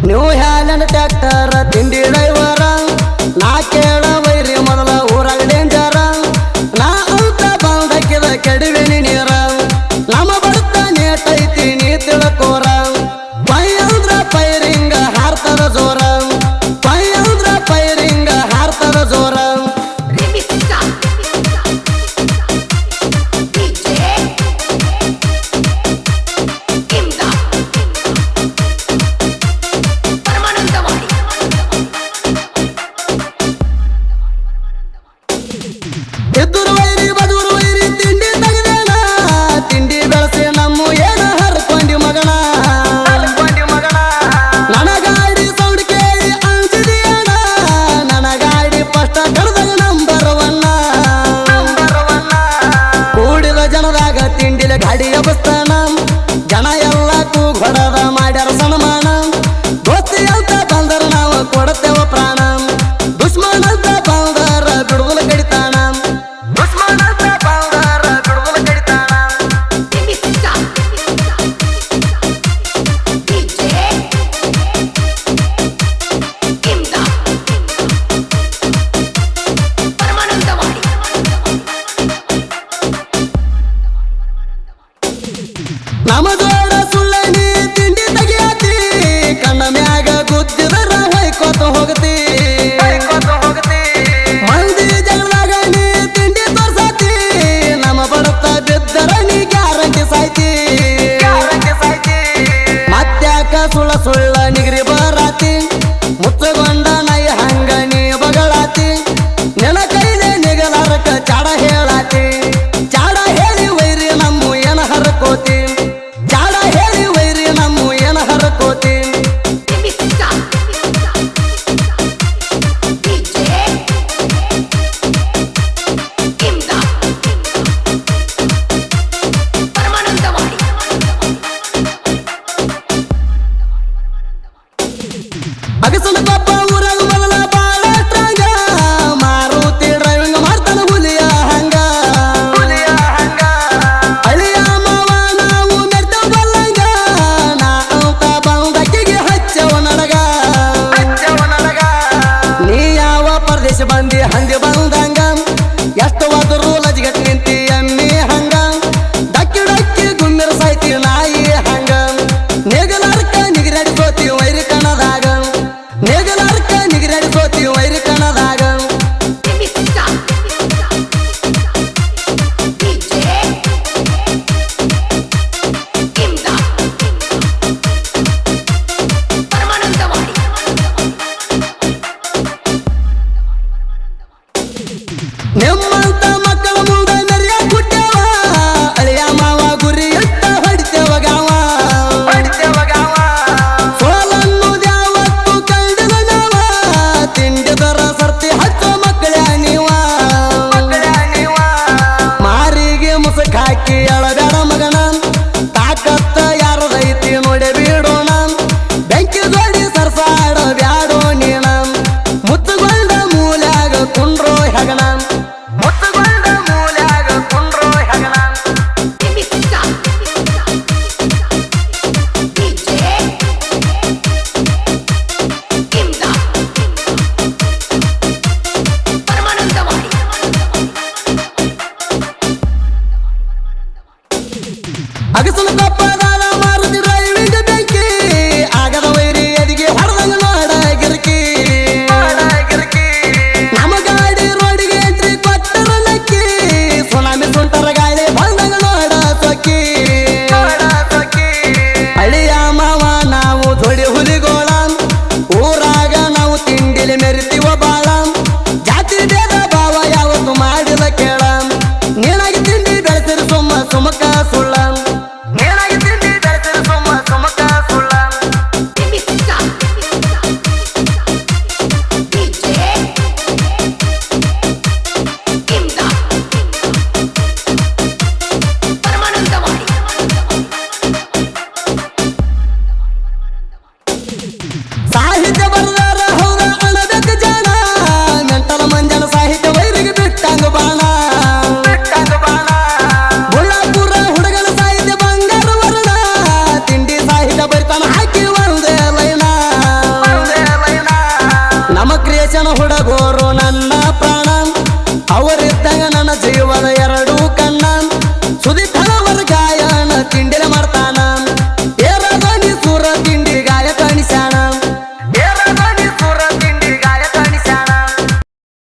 ನೀವು ಹ್ಯಾಲಂಡ್ ಟ್ರ್ಯಾಕ್ಟರ್ ತಿಂಡಿ ಡ್ರೈವರ ನಾ ಕೇಳ ವೈರಿ ಮೊದಲ ಊರಾಗ ಡೇಂಜರ ನಾ ಅಂತ ಬಂದಕ್ಕಿದ ಕೆಡವಿನಿ ನೀರ ನಮ್ಮ ಬಡ್ತ ನೇಟೈತಿ ನೀ ತಿಳ್ಕೋರ ಪೈ ಅಂದ್ರ ಪೈರಿಂಗ ಹಾರ್ತದ ಜೋರ ಪೈ ಅಂದ್ರ ಪೈರಿಂಗ ಹಾರ್ತದ ಜೋರ ಎದುರು ವೈರಿ ಬದುರು ವೈರಿ ತಿಂಡಿ ತೆಗೆದೇನ ತಿಂಡಿ ಬೆಳೆಸಿ ನಮ್ಮ ಏನ ಹರ್ಕೊಂಡಿ ಮಗನ ನನ್ನ ಗಾಡಿ ಸೌಂಡ್ ಕೇಳಿ ಅಂಜಿದಿಯಣ ನನ್ನ ಗಾಡಿ ಫಸ್ಟ್ ಕಡ್ದಾಗ ನಂಬರ್ ಒನ್ನ ಕೂಡಿದ ಜನದಾಗ ತಿಂಡಿಲೆ ಗಾಡಿ ಎಬಸ್ತಾನ ಜನ ಎಲ್ಲ ಕೂಗೊಡದ ಮಾಡ್ಯಾರ ಸನ್ಮಾನ ದೋಸ್ತಿ ಅಂತ ಬಂದರ ನಾವು ಕೊಡ್ತೇವ ಪ್ರಾಣ ದುಶ್ಮನ ಅಂತ ಬಂದರ ಬಿಡುವುಲ ಕಡಿತಾನ ನಮ್ಮ ಜೋಡ ಸುಳ್ಳನಿ ತಿಂಡಿ ತೆಗಿಯತಿ ಕಣ್ಣ ಮ್ಯಾಗ ಗುದ್ದಿದರ ಹೊಯ್ಕೋತ ಹೋಗತಿ ಮಂದಿ ಜಗಳದಾಗ ನೀ ತಿಂಡಿ ತೋರ್ಸತಿ ನಮ್ಮ ಬಡತ ಬಿದ್ದರ ನೀ ಗ್ಯಾರಂಟಿ ಸಾಯ್ತಿ ಮತ್ತ್ಯಾಕ ಸುಳ್ಳ ಸುಳ್ಳ ನಿಗರಿ ಬರಾತಿ ಮುಚ್ಚಗೊಂಡ ನೈ ಹಂಗ ನೀ ಬಗಳಾತಿ ನೆಲ ಕೈಲೆ ನಿಗಲಾರಕ ಚಾಡ ಹೇಳಾತಿ ಚಾಡ ಹೇಳಿ ವೈರಿ ನಮ್ಮ ಏನ ಹರ್ಕೋತಿ ಚಾಡ ಹೇಳಿ ವೈರಿ ನಮ್ಮ ಏನ ಹರ್ಕೋತಿ ದೇಶನ ಹುಡುಗೋರು ನನ್ನ ಪ್ರಾಣ